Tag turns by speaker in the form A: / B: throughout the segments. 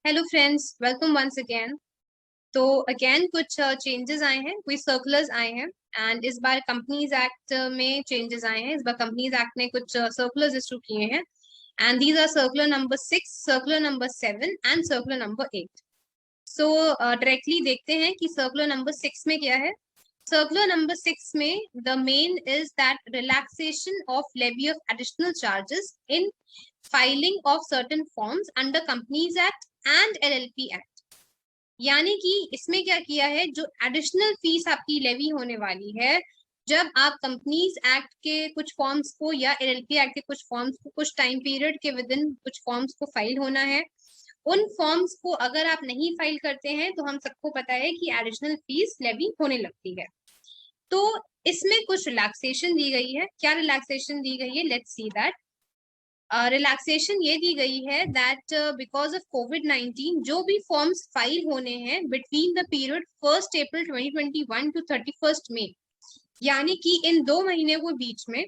A: Hello friends, welcome once again. तो again कुछ changes आए हैं, कुछ सर्कुलर्स आए हैं। एंड इस बार कंपनीज एक्ट में चेंजेस आए हैं। इस बार कंपनीज एक्ट ने कुछ सर्कुलर्स इशू किए हैं। And these are circular number 6, circular number 7 and circular number 8। So directly देखते हैं कि सर्कुलर नंबर 6 में क्या है। सर्कुलर नंबर 6 में the main is that relaxation of levy of additional charges in filing of certain forms under companies act and LLP act. यानी कि इसमें क्या किया है, जो एडिशनल फीस आपकी लेवी होने वाली है जब आप कंपनीज एक्ट के कुछ फॉर्म्स को या एलएलपी एक्ट के कुछ फॉर्म्स को कुछ टाइम पीरियड के विद इन कुछ फॉर्म्स को फाइल होना है, उन फॉर्म्स को अगर आप नहीं फाइल करते हैं तो हम सबको पता है कि एडिशनल फीस लेवी होने लगती है। तो इसमें कुछ रिलैक्सेशन दी गई है। क्या रिलैक्सेशन दी गई है, लेट्स सी दैट। रिलैक्सेशन ये दी गई है दैट बिकॉज ऑफ कोविड-19 जो भी फॉर्म्स फाइल होने हैं between the period 1 April 2021 to 31 May, यानी कि इन 2 महीने को बीच में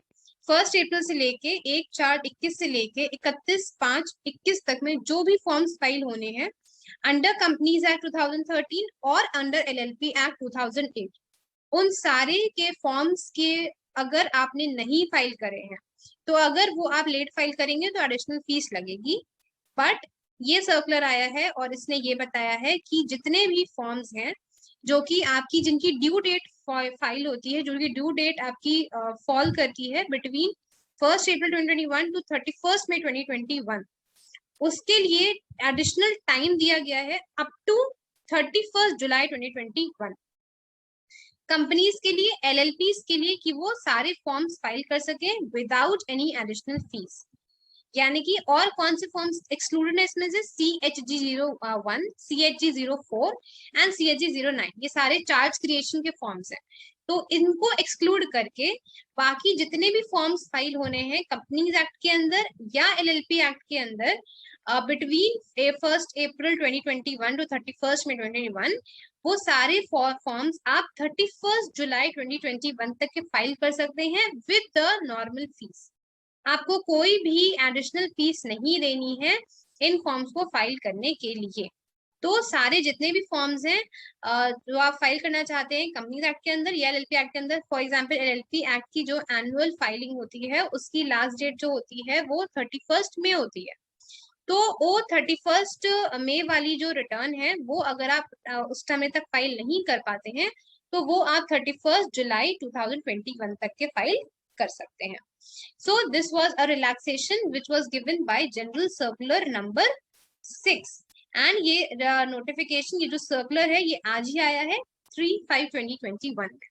A: 1 अप्रैल से लेके 1/4/21 से लेके 31/5/21 तक में जो भी फॉर्म्स फाइल होने हैं अंडर कंपनीज एक्ट 2013 और अंडर एलएलपी एक्ट 2008, उन सारे के फॉर्म्स के अगर आपने नहीं फाइल करे हैं तो अगर वो आप लेट फाइल करेंगे तो एडिशनल फीस लगेगी। बट ये सर्कुलर आया है और इसने ये बताया है कि जितने भी फॉर्म्स हैं जो कि आपकी जिनकी ड्यू डेट फाइल होती है, जो कि ड्यू डेट आपकी फॉल करती है बिटवीन 1 अप्रैल 2021 टू 31 मई 2021, उसके लिए एडिशनल टाइम दिया गया है अप टू 31 जुलाई 2021 कंपनीज के लिए, एलएलपीज के लिए, कि वो सारे फॉर्म्स फाइल कर सके विदाउट एनी एडिशनल फीस। यानी कि और कौन से फॉर्म्स एक्सक्लूडेड है इसमें से, CHG01, CHG04 एंड CHG09, ये सारे चार्ज क्रिएशन के फॉर्म्स हैं। तो इनको एक्सक्लूड करके बाकी जितने भी फॉर्म्स फाइल होने हैं कंपनीज एक्ट के अंदर या एलएलपी एक्ट के अंदर बिटवीन 1 अप्रैल 2021 टू 31 मई 2021, वो सारे फॉर्म्स आप 31 जुलाई 2021 तक के फाइल कर सकते हैं विद द नॉर्मल फीस। आपको कोई भी एडिशनल फीस नहीं देनी है इन फॉर्म्स को फाइल करने के लिए। तो सारे जितने भी फॉर्म्स हैं जो आप फाइल करना चाहते हैं कंपनीज एक्ट के अंदर या एलएलपी एक्ट के अंदर, फॉर एग्जांपल एलएलपी एक्ट की जो एनुअल फाइलिंग होती है उसकी लास्ट डेट जो होती है वो 31 मई होती है। तो वो 31 मई वाली जो रिटर्न है वो अगर आप उस समय तक फाइल नहीं कर पाते हैं तो वो आप 31 जुलाई 2021 तक के फाइल कर सकते हैं। So this was a relaxation which was given by General Circular number 6 and ये नोटिफिकेशन, ये जो सर्कुलर है ये आज ही आया है 3/5/2021 में।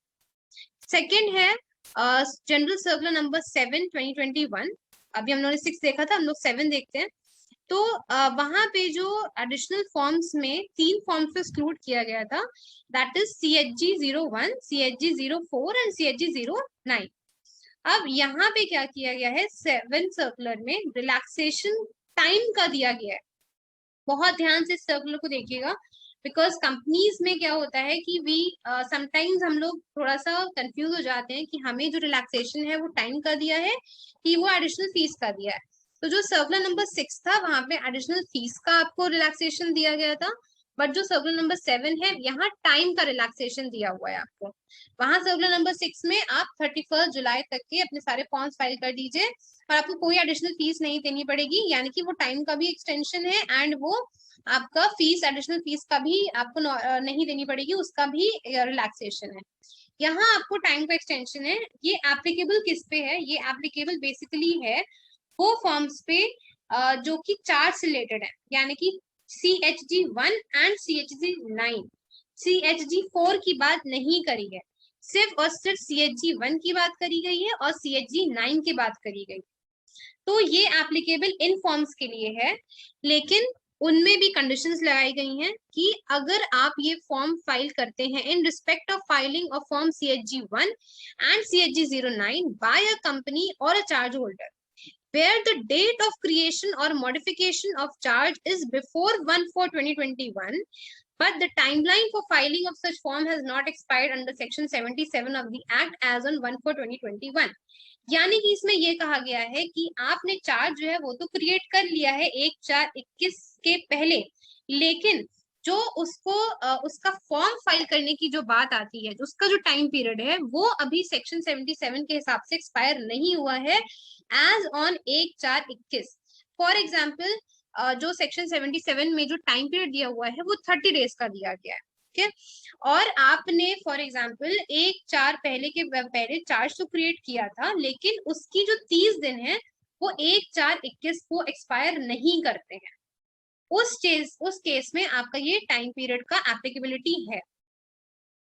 A: सेकेंड है जनरल सर्कुलर नंबर 7/2021। अभी हम लोगों ने 6 देखा था, हम लोग 7 देखते हैं। तो वहां पे जो एडिशनल फॉर्म्स में 3 फॉर्म्स को एक्सक्लूड किया गया था, that is CHG01, CHG04 and CHG09। अब यहाँ पे क्या किया गया है, 7 सर्कुलर में रिलैक्सेशन टाइम का दिया गया है। बहुत ध्यान से इस सर्कुलर को देखिएगा बिकॉज कंपनीज में क्या होता है कि वी समटाइम्स हम लोग थोड़ा सा कंफ्यूज हो जाते हैं कि हमें जो रिलैक्सेशन है वो टाइम का दिया है कि वो एडिशनल फीस का दिया है। तो जो सर्कुलर नंबर 6 था वहां पे एडिशनल फीस का आपको रिलैक्सेशन दिया गया था, बट जो सर्कुलर नंबर 7 है यहाँ टाइम का रिलैक्सेशन दिया हुआ है आपको। वहां सर्कुलर नंबर 6 में आप 31 जुलाई तक के अपने सारे फॉर्म्स फाइल कर दीजिए और आपको कोई एडिशनल फीस नहीं देनी पड़ेगी, यानी कि वो टाइम का भी एक्सटेंशन है एंड वो आपका फीस, एडिशनल फीस का भी आपको नहीं देनी पड़ेगी, उसका भी रिलैक्सेशन है। यहाँ आपको टाइम का एक्सटेंशन है। ये एप्लीकेबल किस पे है, ये एप्लीकेबल बेसिकली है वो फॉर्म्स पे जो कि चार्ज से रिलेटेड है, यानी कि CHG1 एंड CHG9। CHG4 की बात नहीं करी है, सिर्फ और सिर्फ CHG1 की बात करी गई है और CHG9 की बात करी गई। तो ये एप्लीकेबल इन फॉर्म्स के लिए है, लेकिन उनमें भी कंडीशंस लगाई गई हैं कि अगर आप ये फॉर्म फाइल करते हैं in respect of filing of form CHG1 and CHG09 by a company और a charge holder where the date of creation or modification of charge is before 1/4/2021, but the timeline for filing of such form has not expired under section 77 of the act as on 1/4/2021। यानी कि इसमें यह कहा गया है कि आपने charge जो है वो तो क्रिएट कर लिया है 1/4/21 के पहले, लेकिन जो उसको उसका फॉर्म फाइल करने की जो बात आती है, उसका जो टाइम पीरियड है वो अभी सेक्शन 77 के हिसाब से एक्सपायर नहीं हुआ है एज ऑन 1/4/21। फॉर एग्जाम्पल जो सेक्शन 77 में जो टाइम पीरियड दिया हुआ है वो 30 डेज का दिया गया है, ठीक है। और आपने फॉर एग्जाम्पल 1/4 पहले चार्ज तो क्रिएट किया था, लेकिन उसकी जो 30 दिन है वो 1/4/21 को एक्सपायर नहीं करते हैं। उस केस में आपका ये टाइम पीरियड का एप्लीकेबिलिटी है।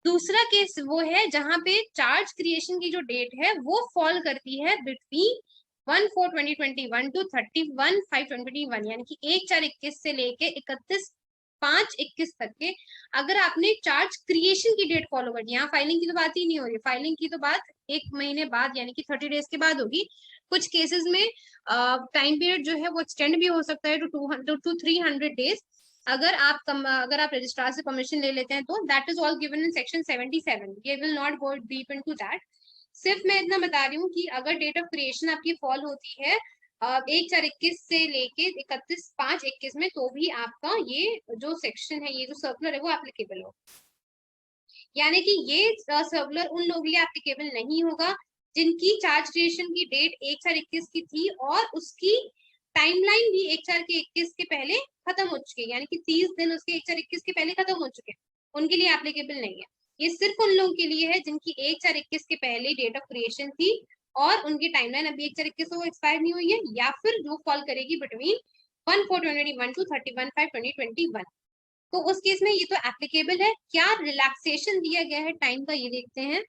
A: दूसरा केस वो है जहां पे चार्ज क्रिएशन की जो डेट है वो फॉल करती है बिटवीन 1/4/2021 टू 31/5/2021, यानी कि 1/4/21 से लेके 31/5/21 तक के अगर आपने चार्ज क्रिएशन की डेट फॉलो कर दी, यहाँ फाइलिंग की तो बात ही नहीं हो रही, फाइलिंग की तो बात 1 महीने बाद यानी कि 30 डेज के बाद होगी। कुछ केसेस में टाइम पीरियड जो है वो एक्सटेंड भी हो सकता है टू 300 डेज। अगर आप रजिस्ट्रार से परमिशन ले लेते हैं तो that is all given in section 77। ये will not go deep into that. सिर्फ मैं इतना बता रही हूँ कि अगर डेट ऑफ क्रिएशन आपकी फॉल होती है 1/4/21 से लेके 31/5/21 में, तो भी आपका ये जो सेक्शन है, ये जो सर्कुलर है वो एप्लीकेबल हो। यानी कि ये सर्कुलर उन लोगों के लिए एप्लीकेबल नहीं होगा जिनकी चार्ज क्रिएशन की डेट 1/4/21 की थी और उसकी टाइमलाइन भी 1/4/21 के पहले खत्म हो चुकी है, यानी कि 30 दिन उसके 1/4/21 के पहले खत्म हो चुके हैं, उनके लिए एप्लीकेबल नहीं है। ये सिर्फ उन लोगों के लिए है जिनकी 1/4/21 के पहले डेट ऑफ क्रिएशन थी और उनकी टाइमलाइन अभी 1/4/21 को एक्सपायर नहीं हुई है, या फिर जो फॉल करेगी बिटवीन 1/4/2021 टू 31/5/2021। तो उस केस में ये तो एप्लीकेबल है। क्या रिलैक्सेशन दिया गया है टाइम का, ये देखते हैं।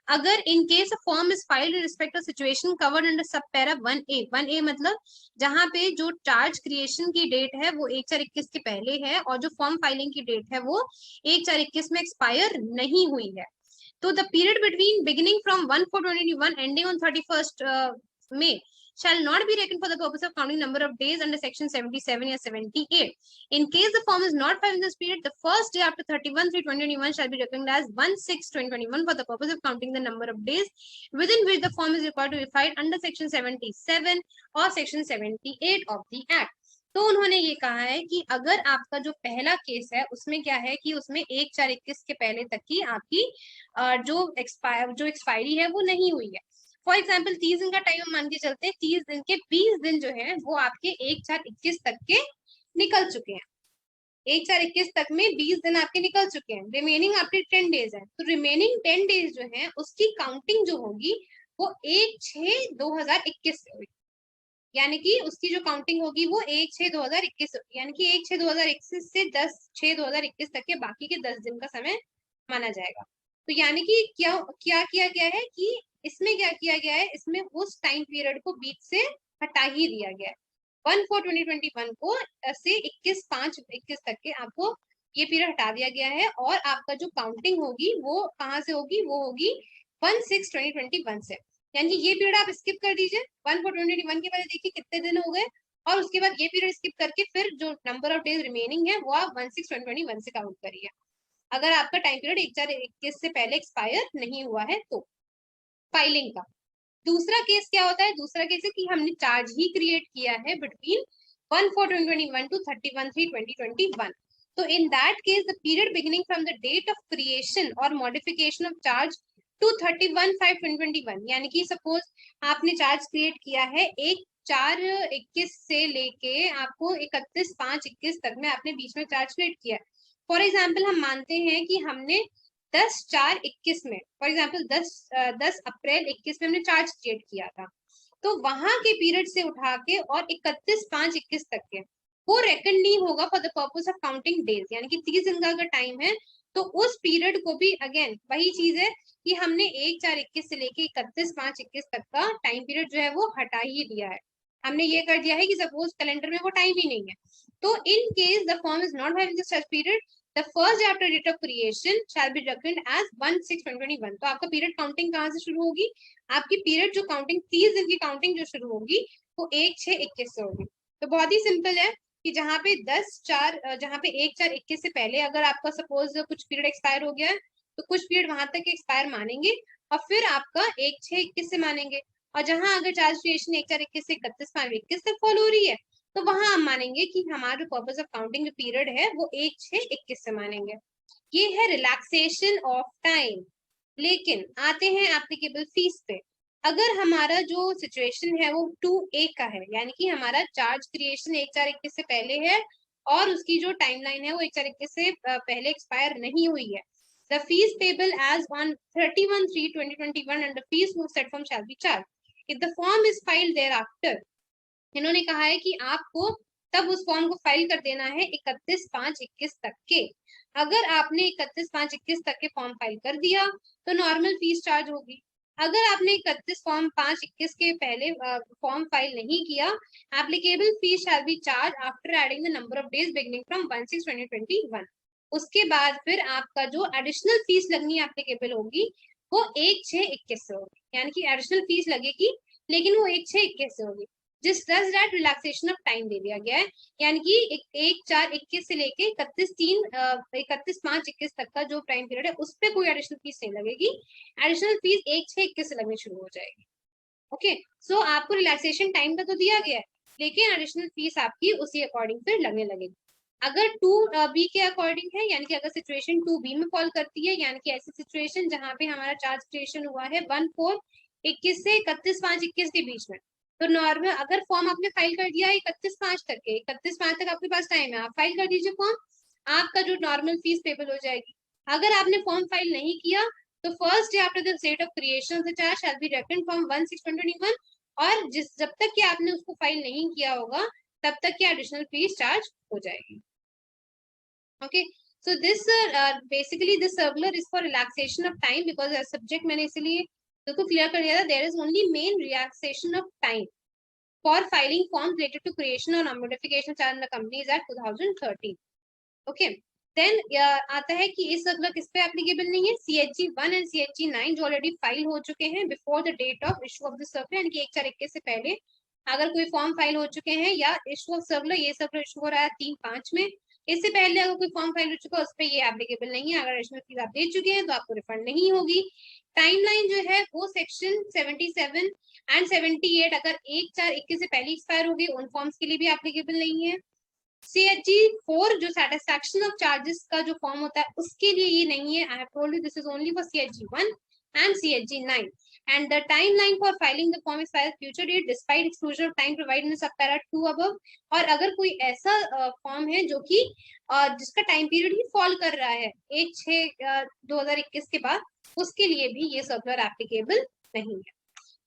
A: अगर in case a form is filed in respect of situation covered under sub para 1A मतलब जहां पे जो चार्ज क्रिएशन की डेट है वो 1/4/21 के पहले है और जो फॉर्म फाइलिंग की डेट है वो 1/4/21 में एक्सपायर नहीं हुई है, तो the period between beginning from 1/4/2021 ending on 31st May shall not be reckoned for the purpose of counting number of days under section 77 or 78. In case the form is not filed in this period, the first day after 31/3/2021 shall be reckoned as 1/6/2021 for the purpose of counting the number of days within which the form is required to be filed under section 77 or section 78 of the Act. तो उन्होंने ये कहा है कि अगर आपका जो पहला केस है उसमें क्या है कि उसमें 1/4/21 के पहले तक की आपकी जो एक्सपायरी है वो नहीं हुई है। फॉर एग्जाम्पल 30 दिन का टाइम हम मान के चलते हैं, 30 दिन के 20 दिन जो है वो आपके 1/4/21 तक के निकल चुके हैं। 1/4/21 तक में 20 दिन आपके निकल चुके हैं, रिमेनिंग आपके 10 डेज है, तो रिमेनिंग 10 डेज जो है उसकी काउंटिंग जो होगी वो 1/6/2021 से होगी, यानी कि उसकी जो काउंटिंग होगी वो 1/6/2021 होगी, यानी कि 1/6/2021 से 10/6/2021 तक के बाकी के 10 दिन का समय माना जाएगा। तो यानी कि क्या क्या किया गया है कि इसमें क्या किया गया है, इसमें उस टाइम पीरियड को बीच से हटा ही दिया गया है। 1/4/2021 को से 21/5/21 तक के आपको ये पीरियड हटा दिया गया है और आपका जो काउंटिंग होगी वो कहाँ से होगी, वो होगी 1/6/2021 से। यानी ये पीरियड आप स्किप कर दीजिए, 1/4/2021 के पहले देखिए कितने दिन हो गए और उसके बाद ये पीरियड स्किप करके फिर जो नंबर ऑफ डेज रिमेनिंग है वो आप 1/6/2021 से काउंट करिए, अगर आपका टाइम पीरियड 1/4/21 से पहले एक्सपायर नहीं हुआ है तो। फाइलिंग का दूसरा केस क्या होता है, दूसरा केस है कि हमने चार्ज ही क्रिएट किया है बिटवीन 1/4/2021 टू 31/3/2021। तो in that case the period beginning from the date of creation और मॉडिफिकेशन ऑफ चार्ज टू 31/5/2021, यानी कि सपोज आपने चार्ज क्रिएट किया है 1/4/21 से लेके आपको 31/5/21 तक में आपने बीच में चार्ज क्रिएट किया। फॉर एग्जाम्पल हम मानते हैं कि हमने 10/4/21 में, फॉर एग्जाम्पल 10 अप्रैल 21 में हमने चार्ज क्रिएट किया था, तो वहां के पीरियड से उठा के और 31/5/21 तक के वो रेकन नहीं होगा for the purpose of counting days, यानी कि 30 दिन का अगर टाइम है तो उस पीरियड को भी अगेन वही चीज है कि हमने 1/4/21 से लेके 31/5/21 तक का टाइम पीरियड जो है वो हटा ही दिया है। हमने ये कर दिया है कि सपोज कैलेंडर में वो टाइम ही नहीं है, तो in case the form is not having such period, the first day after date of creation shall be reckoned as 1/6/2021। तो आपका पीरियड काउंटिंग कहाँ से शुरू होगी, आपकी पीरियड जो काउंटिंग 30 दिन की काउंटिंग जो शुरू होगी वो 1/6/21 से होगी। तो बहुत ही सिंपल है कि जहाँ पे 1/4/21 से पहले अगर आपका सपोज कुछ पीरियड एक्सपायर हो गया है तो कुछ पीरियड वहां तक एक्सपायर मानेंगे और फिर आपका 1/6/21 से मानेंगे, और जहां अगर चार्ज क्रिएशन 1/4/21 से 31/5/21 तक फॉलो हो रही है तो वहां हम मानेंगे कि हमारा जो पर्पस ऑफ काउंटिंग जो पीरियड है वो 1/6/21 से मानेंगे। ये है रिलैक्सेशन ऑफ टाइम। लेकिन आते हैं एप्लीकेबल फीस पे। अगर हमारा जो सिचुएशन है वो 2A का है, यानी कि हमारा चार्ज क्रिएशन 1/4/21 से पहले है और उसकी जो टाइमलाइन है वो 1/4/21 से पहले एक्सपायर नहीं हुई है, the fees payable as on 31/3/2021 and the fees whose set form shall be charged. If the form is filed thereafter, इन्होंने कहा है कि आपको तब उस फॉर्म को फाइल कर देना है 31/5/21 तक के। अगर आपने 31/5/21 तक के फॉर्म फाइल कर दिया तो नॉर्मल फीस चार्ज होगी। अगर आपने 31/5/21 के पहले फॉर्म फाइल नहीं किया, applicable fees shall be charge after adding the number of days beginning from 1/6/2021। उसके बाद फिर आपका जो एडिशनल फीस लगनी एप्लीकेबल होगी वो 1/6/21 से होगी, यानी कि एडिशनल फीस लगेगी लेकिन वो 1/6/21 से होगी। जिस दस डेट रिलैक्सेशन ऑफ टाइम दे दिया गया है, यानी कि 1/4/21 से लेके 31/5/21 तक का जो टाइम पीरियड है उस पर कोई एडिशनल फीस नहीं लगेगी। एडिशनल फीस 1/6/21 से लगनी शुरू हो जाएगी। ओके, सो आपको रिलैक्सेशन टाइम का तो दिया गया है, लेकिन एडिशनल फीस आपकी उसी अकॉर्डिंग फिर लगने लगेगी। अगर 2B के अकॉर्डिंग है, यानी कि अगर सिचुएशन 2B में फॉल करती है, यानी कि ऐसी सिचुएशन जहां पे हमारा चार्ज क्रिएशन हुआ है 1/4/21 से 31/5/21 के बीच में, तो नॉर्मल अगर फॉर्म आपने फाइल कर दिया 31/5 तक के, 31/5 तक आपके पास टाइम है, आप फाइल कर दीजिए फॉर्म, आपका जो नॉर्मल फीस पेबल हो जाएगी। अगर आपने फॉर्म फाइल नहीं किया तो first day after the date of creation the charge shall be reckoned from 1/6/2021, और जब तक कि आपने उसको फाइल नहीं किया होगा तब तक की एडिशनल फीस चार्ज हो जाएगी। Okay, so this basically this circular is for relaxation of time, because as subject मैंने इसलिए बिल्कुल क्लियर कर दिया था, there is only main relaxation of time for filing forms related to creation or modification charge in the Companies Act 2013. Okay, then आता है कि इस सर्कुलर किस पे एप्लीकेबल नहीं है, CHG 1 एंड CHG 9 जो ऑलरेडी फाइल हो चुके हैं before the date of issue of the circular, यानी कि 1/4/21 से पहले अगर कोई फॉर्म फाइल हो चुके हैं, या इशू ऑफ सर्कुलर, ये सर्कुलर इशू हो रहा है 3/5 में, इससे पहले अगर कोई फॉर्म फाइल हो चुका है उस पर ये एप्लीकेबल नहीं है। अगर एडिशनल फीस आप दे चुके हैं तो आपको रिफंड नहीं होगी। टाइमलाइन जो है वो सेक्शन 77 एंड 78 अगर 1/4/21 से पहले एक्सपायर होगी उन फॉर्म्स के लिए भी एप्लीकेबल नहीं है। CHG 4 जो सेटिस्फैक्शन ऑफ चार्जेस का जो फॉर्म होता है उसके लिए ये नहीं है। I have told you this is only for CHG 1 and CHG 9, and the timeline for filing the form is filed future date despite exclusion of time provided in subpara 2 above। और अगर कोई ऐसा फॉर्म है जो कि जिसका time period ही fall कर रहा है 1/6/2021 के बाद, उसके लिए भी ये सर्कुलर एप्लीकेबल नहीं है।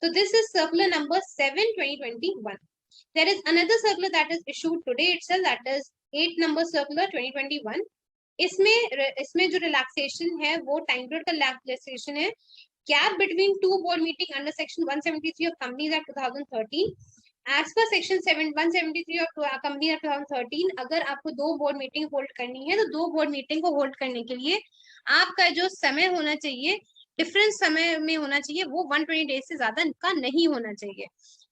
A: तो this is circular number 7/2021। There is another circular that is issued today itself, that is 8 number circular 2021। इसमें जो रिलैक्सेशन है वो टाइम पीरियड का रिलैक्सेशन है, gap between two board meeting under section 173 of Companies Act 2013। As per section 173 of Companies Act 2013, अगर आपको 2 board meeting hold करनी है तो 2 बोर्ड मीटिंग को होल्ड करने के लिए आपका जो समय होना चाहिए, डिफरेंस समय में होना चाहिए, वो 120 डेज से ज्यादा का नहीं होना चाहिए।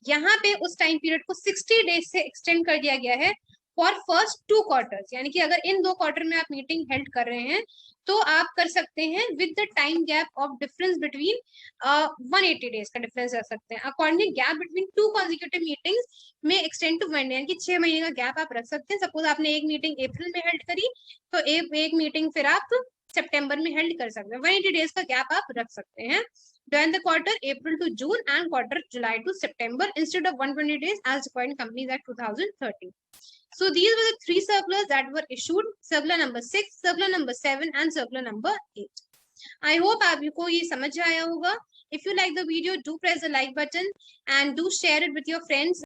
A: यहाँ पे उस टाइम पीरियड को 60 डेज से एक्सटेंड कर दिया गया है फॉर फर्स्ट 2 क्वार्टर्स, यानी कि अगर इन 2 क्वार्टर में आप मीटिंग हेल्ड कर रहे हैं तो आप कर सकते हैं with the time gap of difference between 180 days का डिफरेंस रख सकते हैं। According gap between 2 consecutive meetings में एक्सटेंड टू 1 यानी कि 6 महीने का गैप आप रख सकते हैं। सपोज आपने एक मीटिंग अप्रैल में हेल्ड करी तो एक मीटिंग फिर आप सितंबर में हेल्ड कर सकते हैं। 180 डेज का गैप आप रख सकते हैं during the quarter April to June and quarter July to September instead of 120 days as required in Companies Act 2013. So these were the 3 circulars that were issued: circular number 6, circular number 7 and circular number 8. I hope आपको ये समझ आया होगा। If you like the video, do press the like button and do share it with your friends.